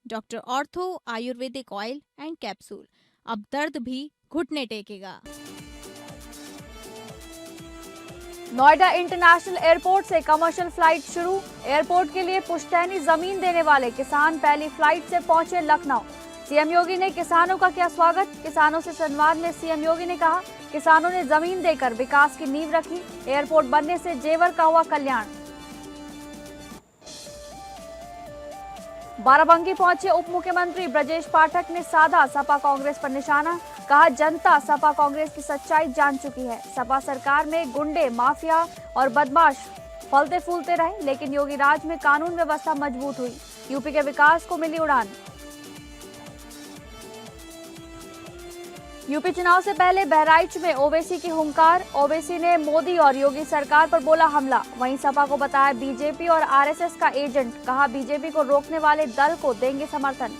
Doctor ortho Ayurvedic oil and capsule. अब दर्द भी घुटने टेकेगा। नोएडा इंटरनेशनल एयरपोर्ट से कमर्शियल फ्लाइट शुरू। एयरपोर्ट के लिए पुश्तैनी जमीन देने वाले किसान पहली फ्लाइट से पहुंचे लखनऊ। सीएम योगी ने किसानों का किया स्वागत। किसानों से संवाद में सीएम योगी ने कहा, किसानों ने जमीन देकर विकास की नींव रखी। एयरपोर्ट बनने से जेवर का हुआ कल्याण। बाराबंकी पहुंचे उप मुख्यमंत्री ब्रजेश पाठक ने साधा सपा कांग्रेस पर निशाना। कहा, जनता सपा कांग्रेस की सच्चाई जान चुकी है। सपा सरकार में गुंडे, माफिया और बदमाश फलते फूलते रहे, लेकिन योगी राज में कानून व्यवस्था मजबूत हुई। यूपी के विकास को मिली उड़ान। यूपी चुनाव से पहले बहराइच में ओवैसी की हुंकार। ओवैसी ने मोदी और योगी सरकार पर बोला हमला। वहीं सपा को बताया बीजेपी और आरएसएस का एजेंट। कहा, बीजेपी को रोकने वाले दल को देंगे समर्थन।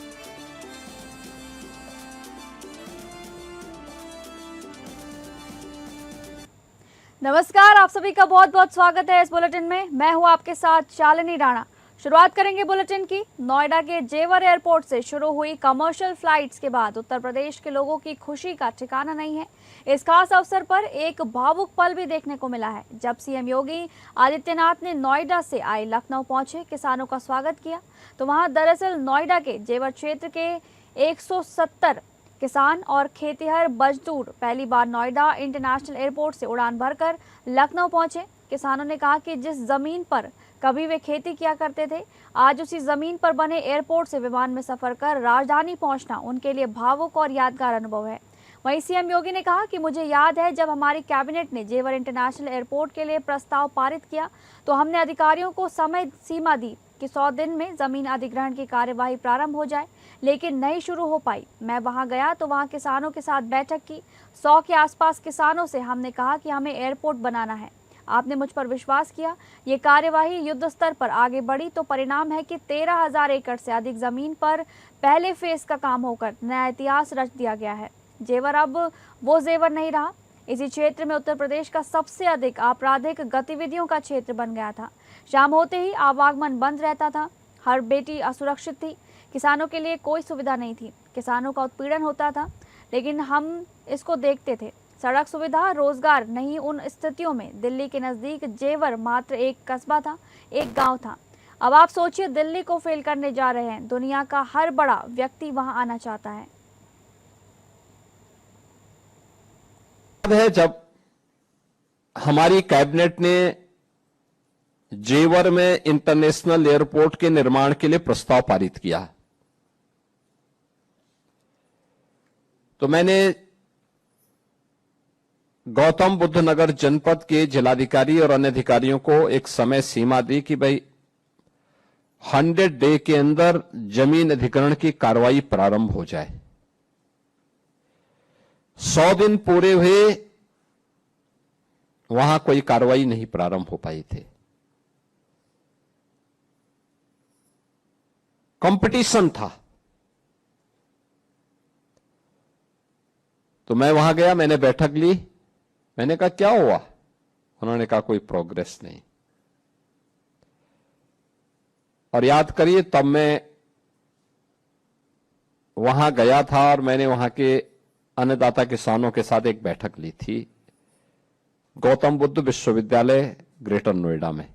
नमस्कार, आप सभी का बहुत बहुत स्वागत है इस बुलेटिन में। मैं हूं आपके साथ शालिनी राणा। शुरुआत करेंगे बुलेटिन की। नोएडा के जेवर एयरपोर्ट से शुरू हुई कमर्शियल फ्लाइट्स के बाद उत्तर प्रदेश के लोगों की खुशी का ठिकाना नहीं है। इस खास अवसर पर एक भावुक पल भी देखने को मिला है, जब सीएम योगी आदित्यनाथ ने नोएडा से आए लखनऊ पहुंचे, किसानों का स्वागत किया। तो वहां दरअसल नोएडा के जेवर क्षेत्र के 170 किसान और खेतिहर मजदूर पहली बार नोएडा इंटरनेशनल एयरपोर्ट से उड़ान भरकर लखनऊ पहुंचे। किसानों ने कहा कि जिस जमीन पर कभी वे खेती किया करते थे, आज उसी जमीन पर बने एयरपोर्ट से विमान में सफर कर राजधानी पहुंचना उनके लिए भावुक और यादगार अनुभव है। वहीं सीएम योगी ने कहा कि मुझे याद है, जब हमारी कैबिनेट ने जेवर इंटरनेशनल एयरपोर्ट के लिए प्रस्ताव पारित किया तो हमने अधिकारियों को समय सीमा दी कि 100 दिन में जमीन अधिग्रहण की कार्यवाही प्रारंभ हो जाए, लेकिन नहीं शुरू हो पाई। मैं वहां गया तो वहां किसानों के साथ बैठक की। 100 के आसपास किसानों से हमने कहा कि हमें एयरपोर्ट बनाना है। आपने मुझ पर विश्वास किया। ये कार्यवाही युद्ध स्तर पर आगे बढ़ी तो परिणाम है कि 13,000 एकड़ से अधिक जमीन पर पहले फेज का काम होकर नया इतिहास रच दिया गया है। जेवर अब वो जेवर नहीं रहा। इसी क्षेत्र में उत्तर प्रदेश का सबसे अधिक आपराधिक गतिविधियों का क्षेत्र बन गया था। शाम होते ही आवागमन बंद रहता था। हर बेटी असुरक्षित थी। किसानों के लिए कोई सुविधा नहीं थी। किसानों का उत्पीड़न होता था, लेकिन हम इसको देखते थे। सड़क सुविधा, रोजगार नहीं। उन स्थितियों में दिल्ली के नजदीक जेवर मात्र एक कस्बा था, एक गांव था। अब आप सोचिए, दिल्ली को फेल करने जा रहे हैं। दुनिया का हर बड़ा व्यक्ति वहां आना चाहता है। जब हमारी कैबिनेट ने जेवर में इंटरनेशनल एयरपोर्ट के निर्माण के लिए प्रस्ताव पारित किया, तो मैंने गौतम बुद्ध नगर जनपद के जिलाधिकारी और अन्य अधिकारियों को एक समय सीमा दी कि भाई 100 डे के अंदर जमीन अधिग्रहण की कार्रवाई प्रारंभ हो जाए। 100 दिन पूरे हुए, वहां कोई कार्रवाई नहीं प्रारंभ हो पाई थे। कंपटीशन था। तो मैं वहां गया, मैंने बैठक ली। मैंने कहा क्या हुआ? उन्होंने कहा कोई प्रोग्रेस नहीं। और याद करिए, तब मैं वहां गया था और मैंने वहां के अन्नदाता किसानों के साथ एक बैठक ली थी गौतम बुद्ध विश्वविद्यालय ग्रेटर नोएडा में।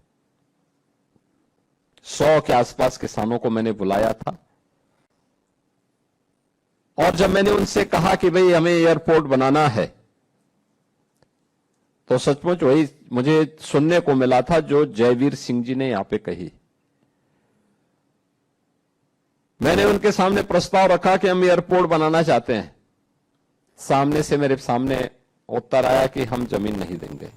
100 के आसपास किसानों को मैंने बुलाया था। और जब मैंने उनसे कहा कि भाई हमें एयरपोर्ट बनाना है, तो सचमुच वही मुझे सुनने को मिला था जो जयवीर सिंह जी ने यहां पे कही। मैंने उनके सामने प्रस्ताव रखा कि हम एयरपोर्ट बनाना चाहते हैं। सामने से मेरे सामने उत्तर आया कि हम जमीन नहीं देंगे।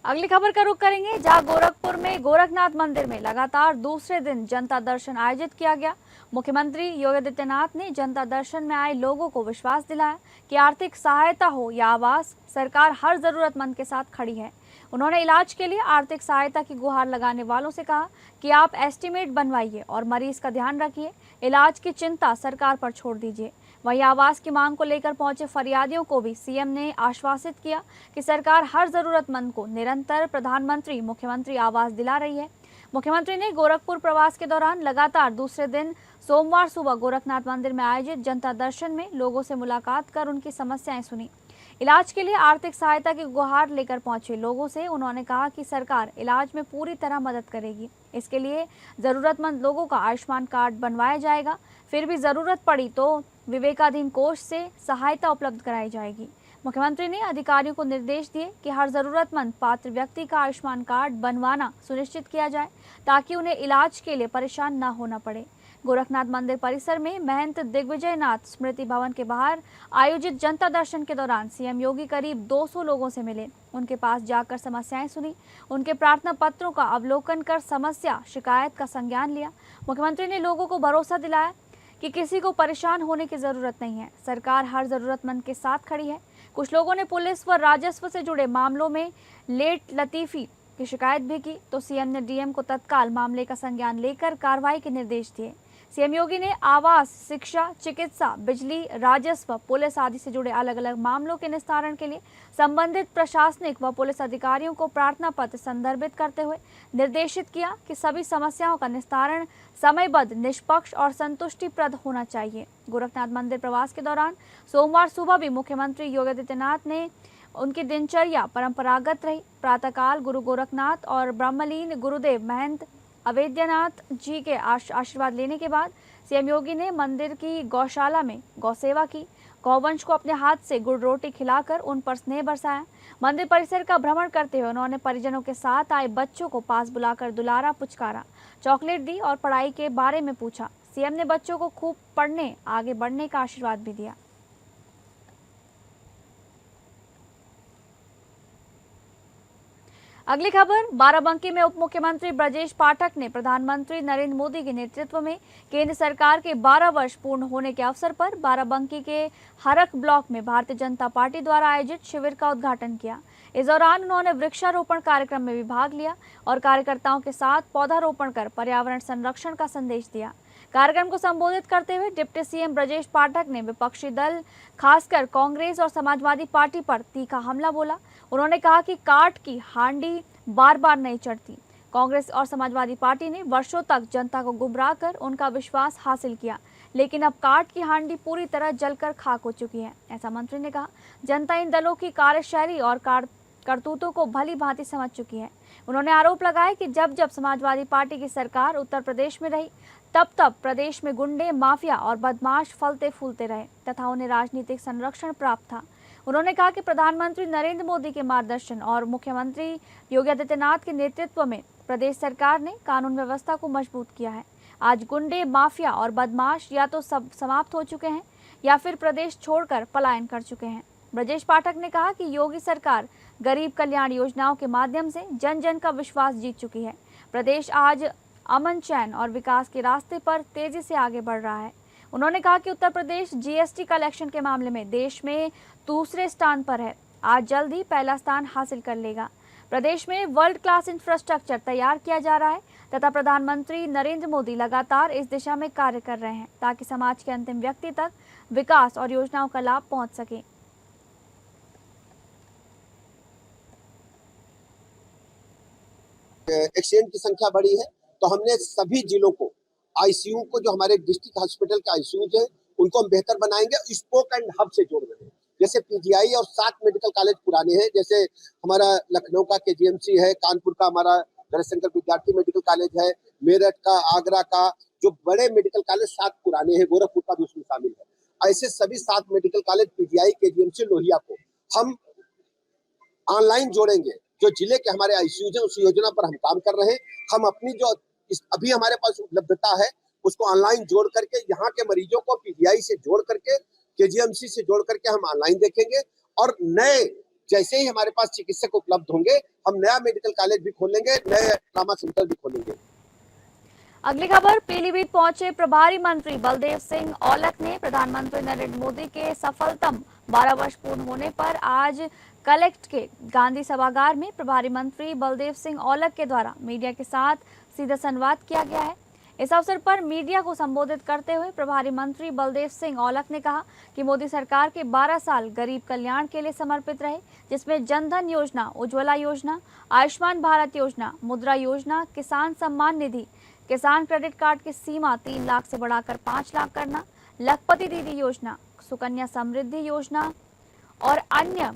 अगली खबर का रुख करेंगे, जहां गोरखपुर में गोरखनाथ मंदिर में लगातार दूसरे दिन जनता दर्शन आयोजित किया गया। मुख्यमंत्री योगी आदित्यनाथ ने जनता दर्शन में आए लोगों को विश्वास दिलाया कि आर्थिक सहायता हो या आवास, सरकार हर जरूरतमंद के साथ खड़ी है। उन्होंने इलाज के लिए आर्थिक सहायता की गुहार लगाने वालों से कहा कि आप एस्टीमेट बनवाइए और मरीज का ध्यान रखिए। इलाज की चिंता सरकार पर छोड़ दीजिए। वहीं आवास की मांग को लेकर पहुंचे फरियादियों को भी सीएम ने आश्वासित किया कि सरकार हर जरूरतमंद को निरंतर प्रधानमंत्री मुख्यमंत्री आवास दिला रही है। मुख्यमंत्री ने गोरखपुर प्रवास के दौरान लगातार दूसरे दिन सोमवार सुबह गोरखनाथ मंदिर में आयोजित जनता दर्शन में लोगों से मुलाकात कर उनकी समस्याएं सुनी। इलाज के लिए आर्थिक सहायता की गुहार लेकर पहुंचे लोगों से उन्होंने कहा कि सरकार इलाज में पूरी तरह मदद करेगी। इसके लिए जरूरतमंद लोगों का आयुष्मान कार्ड बनवाया जाएगा। फिर भी जरूरत पड़ी तो विवेकाधीन कोष से सहायता उपलब्ध कराई जाएगी। मुख्यमंत्री ने अधिकारियों को निर्देश दिए कि हर जरूरतमंद पात्र व्यक्ति का आयुष्मान कार्ड बनवाना सुनिश्चित किया जाए ताकि उन्हें इलाज के लिए परेशान न होना पड़े। गोरखनाथ मंदिर परिसर में महंत दिग्विजयनाथ स्मृति भवन के बाहर आयोजित जनता दर्शन के दौरान सीएम योगी करीब 200 लोगों से मिले, उनके पास जाकर समस्याएं सुनी, उनके प्रार्थना पत्रों का अवलोकन कर समस्या शिकायत का संज्ञान लिया। मुख्यमंत्री ने लोगों को भरोसा दिलाया कि किसी को परेशान होने की जरूरत नहीं है, सरकार हर जरूरतमंद के साथ खड़ी है। कुछ लोगों ने पुलिस व राजस्व से जुड़े मामलों में लेट लतीफी की शिकायत भी की तो सीएम ने डीएम को तत्काल मामले का संज्ञान लेकर कार्रवाई के निर्देश दिए। सीएम योगी ने आवास, शिक्षा, चिकित्सा, बिजली, राजस्व, पुलिस आदि से जुड़े अलग अलग मामलों के निस्तारण के लिए संबंधित प्रशासनिक व पुलिस अधिकारियों को प्रार्थना पत्र संदर्भित करते हुए निर्देशित किया कि सभी समस्याओं का निस्तारण समयबद्ध, निष्पक्ष और संतुष्टिप्रद होना चाहिए। गोरखनाथ मंदिर प्रवास के दौरान सोमवार सुबह भी मुख्यमंत्री योगी आदित्यनाथ ने उनकी दिनचर्या परंपरागत रही। प्रातःकाल गुरु गोरखनाथ और ब्रह्मलीन गुरुदेव महंत अवैद्यनाथ जी के आशीर्वाद लेने के बाद सीएम योगी ने मंदिर की गौशाला में गौसेवा की। गौवंश को अपने हाथ से गुड़ रोटी खिलाकर उन पर स्नेह बरसाया। मंदिर परिसर का भ्रमण करते हुए उन्होंने परिजनों के साथ आए बच्चों को पास बुलाकर दुलारा, पुचकारा, चॉकलेट दी और पढ़ाई के बारे में पूछा। सीएम ने बच्चों को खूब पढ़ने, आगे बढ़ने का आशीर्वाद भी दिया। अगली खबर, बाराबंकी में उप मुख्यमंत्री ब्रजेश पाठक ने प्रधानमंत्री नरेंद्र मोदी के नेतृत्व में केंद्र सरकार के 12 वर्ष पूर्ण होने के अवसर पर बाराबंकी के हरख ब्लॉक में भारतीय जनता पार्टी द्वारा आयोजित शिविर का उद्घाटन किया। इस दौरान उन्होंने वृक्षारोपण कार्यक्रम में भी भाग लिया और कार्यकर्ताओं के साथ पौधारोपण कर पर्यावरण संरक्षण का संदेश दिया। कार्यक्रम को संबोधित करते हुए डिप्टी सीएम ब्रजेश पाठक ने विपक्षी दल, खासकर कांग्रेस और समाजवादी पार्टी पर तीखा हमला बोला। उन्होंने कहा कि काठ की हांडी बार बार नहीं चढ़ती। कांग्रेस और समाजवादी पार्टी ने वर्षों तक जनता को गुमराह कर उनका विश्वास हासिल किया, लेकिन अब काठ की हांडी पूरी तरह जलकर खाक हो चुकी है, ऐसा मंत्री ने कहा। जनता इन दलों की कार्यशैली और करतूतों को भली भांति समझ चुकी है। उन्होंने आरोप लगाया कि जब जब समाजवादी पार्टी की सरकार उत्तर प्रदेश में रही तब तब प्रदेश में गुंडे, माफिया और बदमाश फलते फूलते रहे तथा उन्हें राजनीतिक संरक्षण प्राप्त था। उन्होंने कहा कि प्रधानमंत्री नरेंद्र मोदी के मार्गदर्शन और मुख्यमंत्री योगी आदित्यनाथ के नेतृत्व में प्रदेश सरकार ने कानून व्यवस्था को मजबूत किया है। आज गुंडे, माफिया और बदमाश या तो सब समाप्त हो चुके हैं या फिर प्रदेश छोड़कर पलायन कर चुके हैं। ब्रजेश पाठक ने कहा कि योगी सरकार गरीब कल्याण योजनाओं के माध्यम से जन जन का विश्वास जीत चुकी है। प्रदेश आज अमन, चैन और विकास के रास्ते पर तेजी से आगे बढ़ रहा है। उन्होंने कहा कि उत्तर प्रदेश जीएसटी कलेक्शन के मामले में देश में दूसरे स्थान पर है, आज जल्द ही पहला स्थान हासिल कर लेगा। प्रदेश में वर्ल्ड क्लास इंफ्रास्ट्रक्चर तैयार किया जा रहा है तथा प्रधानमंत्री नरेंद्र मोदी लगातार इस दिशा में कार्य कर रहे हैं ताकि समाज के अंतिम व्यक्ति तक विकास और योजनाओं का लाभ पहुंच सके। एक्सीडेंट की संख्या बढ़ी है तो हमने सभी जिलों को आईसीयू को, जो हमारे डिस्ट्रिक्ट हॉस्पिटल के आईसीयू है, उनको हम बेहतर बनाएंगे, स्पोक एंड हब से जोड़ रहे हैं। जैसे पीजीआई और 7 मेडिकल कॉलेज पुराने हैं, जैसे हमारा लखनऊ का केजीएमसी है, कानपुर का हमारा गणेशशंकर विद्यार्थी मेडिकल कॉलेज है, मेरठ का, आगरा का, जो बड़े मेडिकल कॉलेज 7 पुराने हैं, गोरखपुर का भी उसमें शामिल है। ऐसे सभी 7 medical college, PGI, KGMC, Lohia को हम ऑनलाइन जोड़ेंगे। जो जिले के हमारे आईसीयू है उस योजना पर हम काम कर रहे हैं। हम अपनी जो अभी हमारे पास उपलब्धता है उसको ऑनलाइन जोड़ करके यहाँ के मरीजों को पीजीआई से जोड़ करके, केजीएमसी से जोड़ करके हम ऑनलाइन देखेंगे और नए जैसे ही हमारे पास चिकित्सक उपलब्ध होंगे हम नया मेडिकल कॉलेज भी खोलेंगे, नए ट्रॉमा सेंटर भी खोलेंगे। अगली खबर, पीलीभीत पहुंचे प्रभारी मंत्री बलदेव सिंह औलख ने प्रधानमंत्री नरेंद्र मोदी के सफलतम 12 वर्ष पूर्ण होने पर आज कलेक्ट के गांधी सभागार में प्रभारी मंत्री बलदेव सिंह औलख के द्वारा मीडिया के साथ सीधा संवाद किया गया है। इस अवसर पर मीडिया को संबोधित करते हुए प्रभारी मंत्री बलदेव सिंह औलख ने कहा कि मोदी सरकार के 12 साल गरीब कल्याण के लिए समर्पित रहे, जिसमें जनधन योजना, उज्ज्वला योजना, आयुष्मान भारत योजना, मुद्रा योजना, किसान सम्मान निधि, किसान क्रेडिट कार्ड की सीमा 3 लाख से बढ़ाकर 5 लाख करना, लखपति दीदी योजना, सुकन्या समृद्धि योजना और अन्य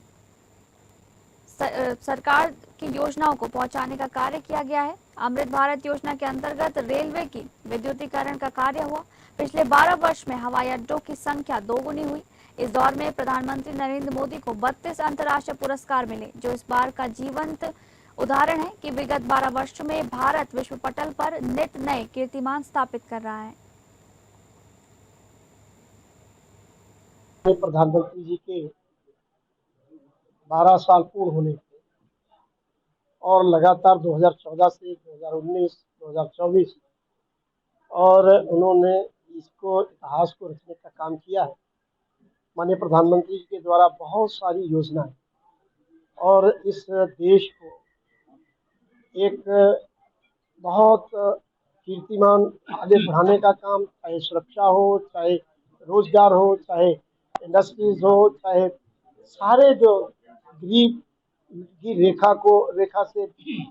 सरकार की योजनाओं को पहुंचाने का कार्य किया गया है। अमृत भारत योजना के अंतर्गत रेलवे की विद्युतीकरण का कार्य हुआ। पिछले 12 वर्ष में हवाई अड्डों की संख्या दोगुनी हुई। इस दौर में प्रधानमंत्री नरेंद्र मोदी को 32 अंतर्राष्ट्रीय पुरस्कार मिले, जो इस बार का जीवंत उदाहरण है कि विगत 12 वर्षों में भारत विश्व पटल पर नित नए कीर्तिमान स्थापित कर रहा है। प्रधानमंत्री जी के 12 साल पूर्ण होने के और लगातार 2014 से 2019, 2024 और उन्होंने इसको इतिहास को रचने का काम किया है। माननीय प्रधानमंत्री जी के द्वारा बहुत सारी योजनाएं और इस देश को एक बहुत कीर्तिमान आगे बढ़ाने का काम, चाहे सुरक्षा हो, चाहे रोजगार हो, चाहे इंडस्ट्रीज हो, चाहे सारे जो गरीब की रेखा से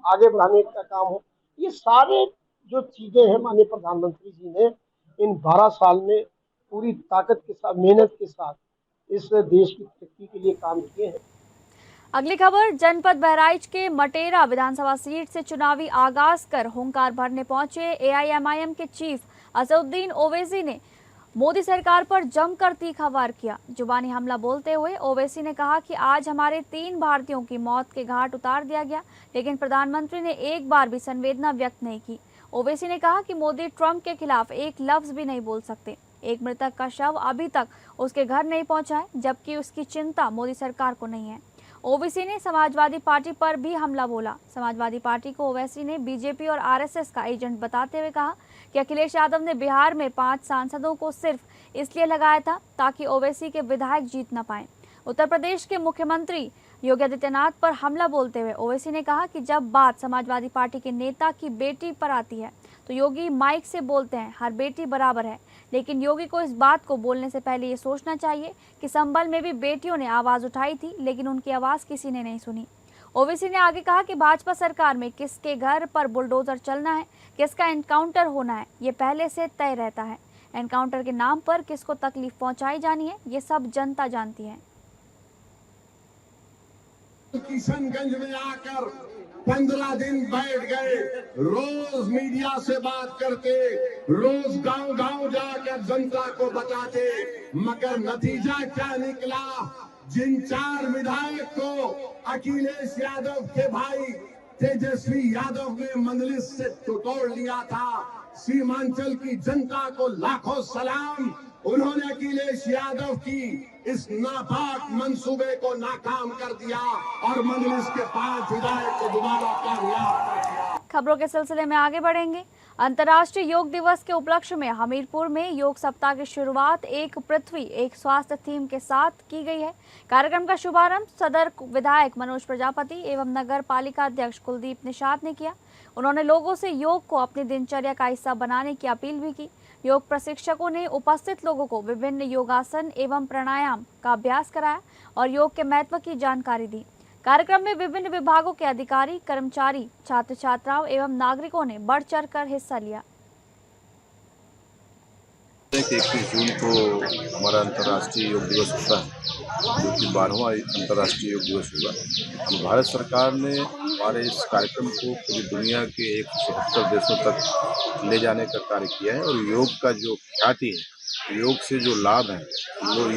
आगे बढ़ाने का काम हो, ये सारे जो चीजें हैं माननीय प्रधानमंत्री जी ने इन 12 साल में पूरी ताकत के साथ, मेहनत के साथ इस देश की तरक्की के लिए काम किए हैं। अगली खबर, जनपद बहराइच के मटेरा विधानसभा सीट से चुनावी आगाज कर हुंकार भरने पहुंचे एआईएमआईएम के चीफ असदुद्दीन ओवैसी ने मोदी सरकार पर जमकर तीखा वार किया। जुबानी हमला बोलते हुए ओवैसी ने कहा कि आज हमारे 3 भारतीयों की मौत के घाट उतार दिया गया, लेकिन प्रधानमंत्री ने एक बार भी संवेदना व्यक्त नहीं की। ओवैसी ने कहा कि मोदी ट्रंप के खिलाफ एक लफ्ज भी नहीं बोल सकते। एक मृतक का शव अभी तक उसके घर नहीं पहुंचा है, जबकि उसकी चिंता मोदी सरकार को नहीं है। ओवैसी ने समाजवादी पार्टी पर भी हमला बोला। समाजवादी पार्टी को ओवैसी ने बीजेपी और आरएसएस का एजेंट बताते हुए कहा कि अखिलेश यादव ने बिहार में 5 सांसदों को सिर्फ इसलिए लगाया था ताकि ओवैसी के विधायक जीत न पाए। उत्तर प्रदेश के मुख्यमंत्री योगी आदित्यनाथ पर हमला बोलते हुए ओवैसी ने कहा कि जब बात समाजवादी पार्टी के नेता की बेटी पर आती है तो योगी माइक से बोलते हैं हर बेटी बराबर है, लेकिन योगी को इस बात को बोलने से पहले ये सोचना चाहिए कि संभल में भी बेटियों ने आवाज उठाई थी, लेकिन उनकी आवाज किसी ने नहीं सुनी। ओवैसी ने आगे कहा कि भाजपा सरकार में किसके घर पर बुलडोजर चलना है, किसका एनकाउंटर होना है, ये पहले से तय रहता है। एनकाउंटर के नाम पर किसको तकलीफ पहुंचाई जानी है, ये सब जनता जानती है। किशनगंज में आकर 15 दिन बैठ गए, रोज मीडिया से बात करते, रोज गांव गांव जाकर जनता को बताते, मगर नतीजा क्या निकला? जिन 4 विधायक को अखिलेश यादव के भाई तेजस्वी यादव ने मंजलिस से तोड़ लिया था, सीमांचल की जनता को लाखों सलाम। उन्होंने अखिलेश यादव की इस नापाक मंसूबे को नाकाम कर दिया और मंजलिस के 5 विधायक को दोबारा कामयाब कर दिया। खबरों के सिलसिले में आगे बढ़ेंगे। अंतर्राष्ट्रीय योग दिवस के उपलक्ष्य में हमीरपुर में योग सप्ताह की शुरुआत एक पृथ्वी एक स्वास्थ्य थीम के साथ की गई है। कार्यक्रम का शुभारंभ सदर विधायक मनोज प्रजापति एवं नगर पालिका अध्यक्ष कुलदीप निषाद ने किया। उन्होंने लोगों से योग को अपनी दिनचर्या का हिस्सा बनाने की अपील भी की। योग प्रशिक्षकों ने उपस्थित लोगों को विभिन्न योगासन एवं प्राणायाम का अभ्यास कराया और योग के महत्व की जानकारी दी। कार्यक्रम में विभिन्न विभागों के अधिकारी, कर्मचारी, छात्र छात्राओं एवं नागरिकों ने बढ़ चढ़कर हिस्सा लिया। 21 जून को हमारा अंतर्राष्ट्रीय योग दिवस होता है, जो कि 12वां अंतर्राष्ट्रीय योग दिवस होगा। भारत सरकार ने हमारे इस कार्यक्रम को पूरी दुनिया के 177 देशों तक ले जाने का कार्य किया है और योग का जो ख्याति है, योग से जो लाभ है,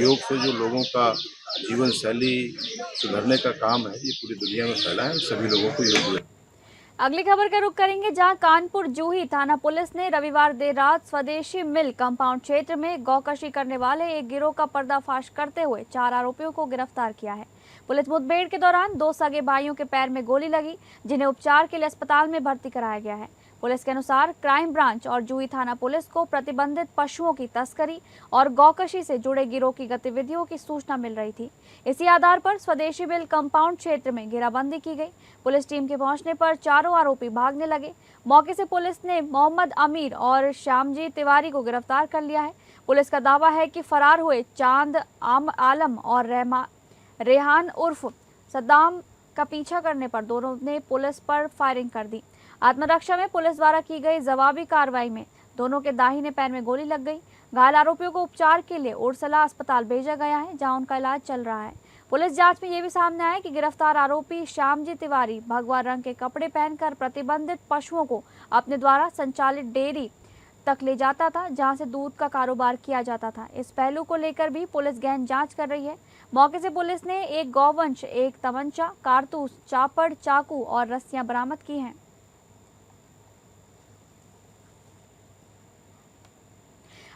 योग से जो लोगों का जीवन शैली सुधरने का काम है, ये पूरी दुनिया में फैला है। सभी लोगों को योग। अगली खबर का रुख करेंगे, जहां कानपुर जूही थाना पुलिस ने रविवार देर रात स्वदेशी मिल कंपाउंड क्षेत्र में गौकशी करने वाले एक गिरोह का पर्दाफाश करते हुए 4 आरोपियों को गिरफ्तार किया है। पुलिस मुठभेड़ के दौरान 2 सगे भाइयों के पैर में गोली लगी, जिन्हें उपचार के लिए अस्पताल में भर्ती कराया गया है। पुलिस के अनुसार क्राइम ब्रांच और जूही थाना पुलिस को प्रतिबंधित पशुओं की तस्करी और गौकशी से जुड़े गिरोह की गतिविधियों की सूचना मिल रही थी। इसी आधार पर स्वदेशी बिल कंपाउंड क्षेत्र में घेराबंदी की गई। पुलिस टीम के पहुंचने पर चारों आरोपी भागने लगे। मौके से पुलिस ने मोहम्मद अमीर और श्यामजी तिवारी को गिरफ्तार कर लिया है। पुलिस का दावा है कि फरार हुए चांद आलम और रेहान उर्फ सद्दाम का पीछा करने पर दोनों ने पुलिस पर फायरिंग कर दी। आत्मरक्षा में पुलिस द्वारा की गई जवाबी कार्रवाई में दोनों के दाहिने पैर में गोली लग गई। घायल आरोपियों को उपचार के लिए उर्सला अस्पताल भेजा गया है, जहां उनका इलाज चल रहा है। पुलिस जांच में यह भी सामने आया कि गिरफ्तार आरोपी श्यामजी तिवारी भगवा रंग के कपड़े पहनकर प्रतिबंधित पशुओं को अपने द्वारा संचालित डेयरी तक ले जाता था, जहां से दूध का कारोबार किया जाता था। इस पहलू को लेकर भी पुलिस गहन जांच कर रही है। मौके से पुलिस ने एक गौवंश, एक तमंचा, कारतूस, चापड़, चाकू और रस्सियां बरामद की हैं।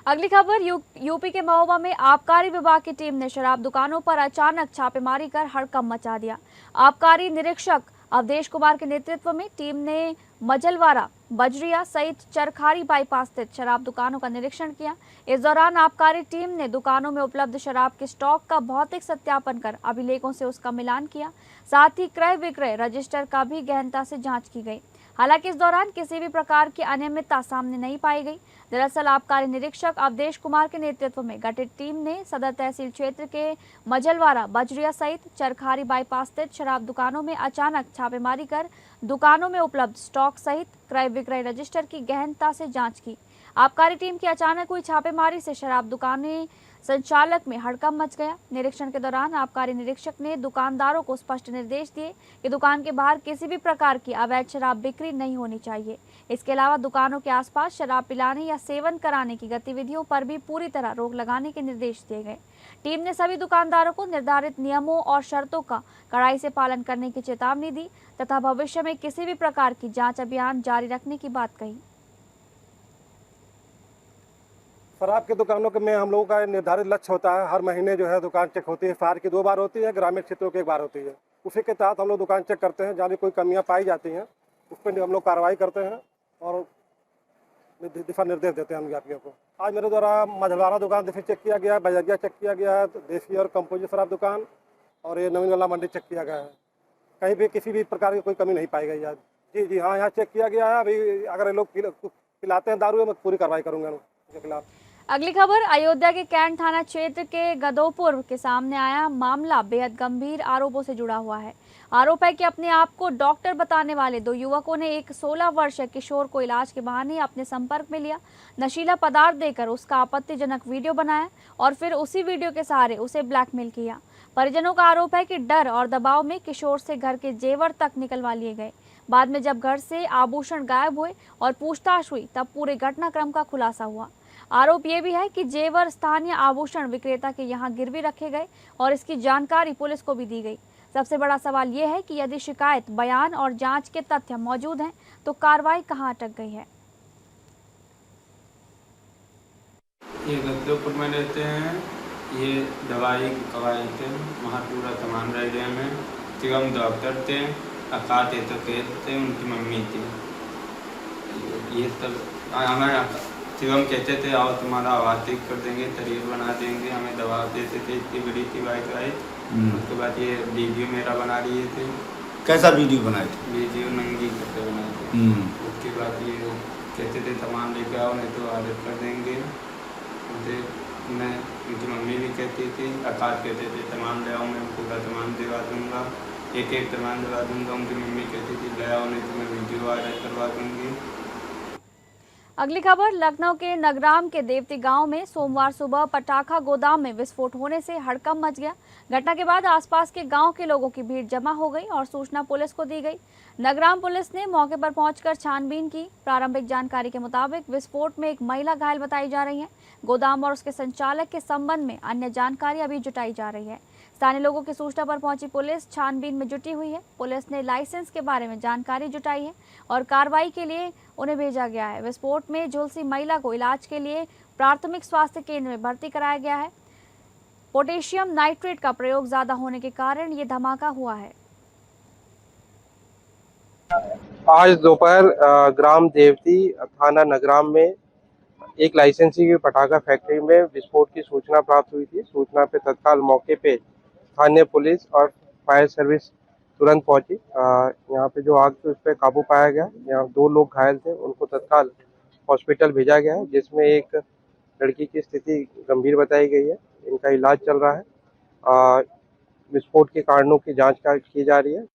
अगली खबर यूपी के महोबा में आबकारी विभाग की टीम ने शराब दुकानों पर अचानक छापेमारी कर हड़कंप मचा दिया। आबकारी निरीक्षक अवधेश कुमार के नेतृत्व में टीम ने मजलवारा, बजरिया सहित चरखारी बाईपास स्थित शराब दुकानों का निरीक्षण किया। इस दौरान आबकारी टीम ने दुकानों में उपलब्ध शराब के स्टॉक का भौतिक सत्यापन कर अभिलेखों से उसका मिलान किया। साथ ही क्रय विक्रय रजिस्टर का भी गहनता से जांच की गई। हालांकि इस दौरान किसी भी प्रकार की अनियमितता सामने नहीं पाई गई। दरअसल आबकारी निरीक्षक अवधेश कुमार के नेतृत्व में गठित टीम ने सदर तहसील क्षेत्र के मजलवारा, बजरिया सहित चरखारी बाईपास स्थित शराब दुकानों में अचानक छापेमारी कर दुकानों में उपलब्ध स्टॉक सहित क्रय विक्रय रजिस्टर की गहनता से जांच की। आबकारी टीम की अचानक हुई छापेमारी से शराब दुकानें संचालक में हड़कंप मच गया। निरीक्षण के दौरान आबकारी निरीक्षक ने दुकानदारों को स्पष्ट निर्देश दिए कि दुकान के बाहर किसी भी प्रकार की अवैध शराब बिक्री नहीं होनी चाहिए। इसके अलावा दुकानों के आसपास शराब पिलाने या सेवन कराने की गतिविधियों पर भी पूरी तरह रोक लगाने के निर्देश दिए गए। टीम ने सभी दुकानदारों को निर्धारित नियमों और शर्तों का कड़ाई से पालन करने की चेतावनी दी तथा भविष्य में किसी भी प्रकार की जांच अभियान जारी रखने की बात कही। शराब की दुकानों के में हम लोगों का निर्धारित लक्ष्य होता है। हर महीने जो है दुकान चेक होती है। शहर की 2 बार होती है, ग्रामीण क्षेत्रों की 1 बार होती है। उसी के तहत हम लोग दुकान चेक करते हैं। जहाँ भी कोई कमियां पाई जाती हैं उस पर हम लोग कार्रवाई करते हैं और दिशा निर्देश देते हैं हम व्यापारियों को। आज मेरे द्वारा मझलवारा दुकान फिर चेक किया गया है, बजरिया चेक किया गया है, देसी और कंपोजिट शराब दुकान और ये नवीन वाला मंडी चेक किया गया है। कहीं भी किसी भी प्रकार की कोई कमी नहीं पाई गई है। जी हाँ, यहाँ चेक किया गया है। अभी अगर लोग पिलाते हैं दारू, मैं पूरी कार्रवाई करूँगा उनके खिलाफ। अगली खबर अयोध्या के कैंट थाना क्षेत्र के गदोपुर के सामने आया मामला बेहद गंभीर आरोपों से जुड़ा हुआ है। आरोप है कि अपने आप को डॉक्टर बताने वाले 2 युवकों ने एक 16 वर्षीय किशोर को इलाज के बहाने अपने संपर्क में लिया, नशीला पदार्थ देकर उसका आपत्तिजनक वीडियो बनाया और फिर उसी वीडियो के सहारे उसे ब्लैकमेल किया। परिजनों का आरोप है कि डर और दबाव में किशोर से घर के जेवर तक निकलवा लिए गए। बाद में जब घर से आभूषण गायब हुए और पूछताछ हुई तब पूरे घटनाक्रम का खुलासा हुआ। आरोप ये भी है कि जेवर स्थानीय आभूषण विक्रेता के यहाँ गिरवी रखे गए और इसकी जानकारी पुलिस को भी दी गई। सबसे बड़ा सवाल ये है कि यदि शिकायत, बयान और जांच के तथ्य मौजूद हैं तो कार्रवाई कहां अटक गई है। ये गद्दोपुर में रहते हैं। ये दवाई की कवायद थे, वहाँ पूरा सामान रह गया में। शिवम डॉक्टर थे, अकाते तो कहते उनकी मम्मी थी। ये सब हमें शिवम कहते थे आओ तुम्हारा आवाज़ ठीक कर देंगे, शरीर बना देंगे, हमें दवा देते थे। इतनी बड़ी थी बाइक आई। उसके बाद ये वीडियो मेरा बना लिए थे। कैसा वीडियो बनाए थे? वीडियो नंगी करके बनाए थे। उसके बाद ये कहते थे सामान लेके आओ नहीं तो आदत कर देंगे। मैं उनकी मम्मी भी कहती थी, आकाश कहते थे सामान ले आओ, मैं पूरा सामान दिवा दूँगा, एक सामान दिवा दूँगा। उनकी मम्मी कहती थी ले आओ नहीं तो मैं वीडियो वायरल करवा दूँगी। अगली खबर लखनऊ के नगराम के देवती गांव में सोमवार सुबह पटाखा गोदाम में विस्फोट होने से हड़कंप मच गया। घटना के बाद आसपास के गांव के लोगों की भीड़ जमा हो गई और सूचना पुलिस को दी गई। नगराम पुलिस ने मौके पर पहुंचकर छानबीन की। प्रारंभिक जानकारी के मुताबिक विस्फोट में एक महिला घायल बताई जा रही है। गोदाम और उसके संचालक के संबंध में अन्य जानकारी अभी जुटाई जा रही है। स्थानीय लोगों की सूचना पर पहुंची पुलिस छानबीन में जुटी हुई है। पुलिस ने लाइसेंस के बारे में जानकारी जुटाई है और कार्रवाई के लिए उन्हें भेजा गया है। विस्फोट में झुलसी महिला को इलाज के लिए प्राथमिक स्वास्थ्य केंद्र में भर्ती कराया गया है। पोटेशियम नाइट्रेट का प्रयोग ज्यादा होने के कारण ये धमाका हुआ है। आज दोपहर ग्राम देवती थाना नगराम में एक लाइसेंसी की पटाखा फैक्ट्री में विस्फोट की सूचना प्राप्त हुई थी। सूचना पे तत्काल मौके पे स्थानीय पुलिस और फायर सर्विस तुरंत पहुंची। यहाँ पे जो आग थी उस पर काबू पाया गया। यहाँ 2 लोग घायल थे, उनको तत्काल हॉस्पिटल भेजा गया है, जिसमें एक लड़की की स्थिति गंभीर बताई गई है। इनका इलाज चल रहा है। विस्फोट के कारणों की जांच की जा रही है।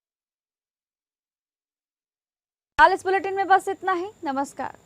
फिलहाल इस बुलेटिन में बस इतना ही। नमस्कार।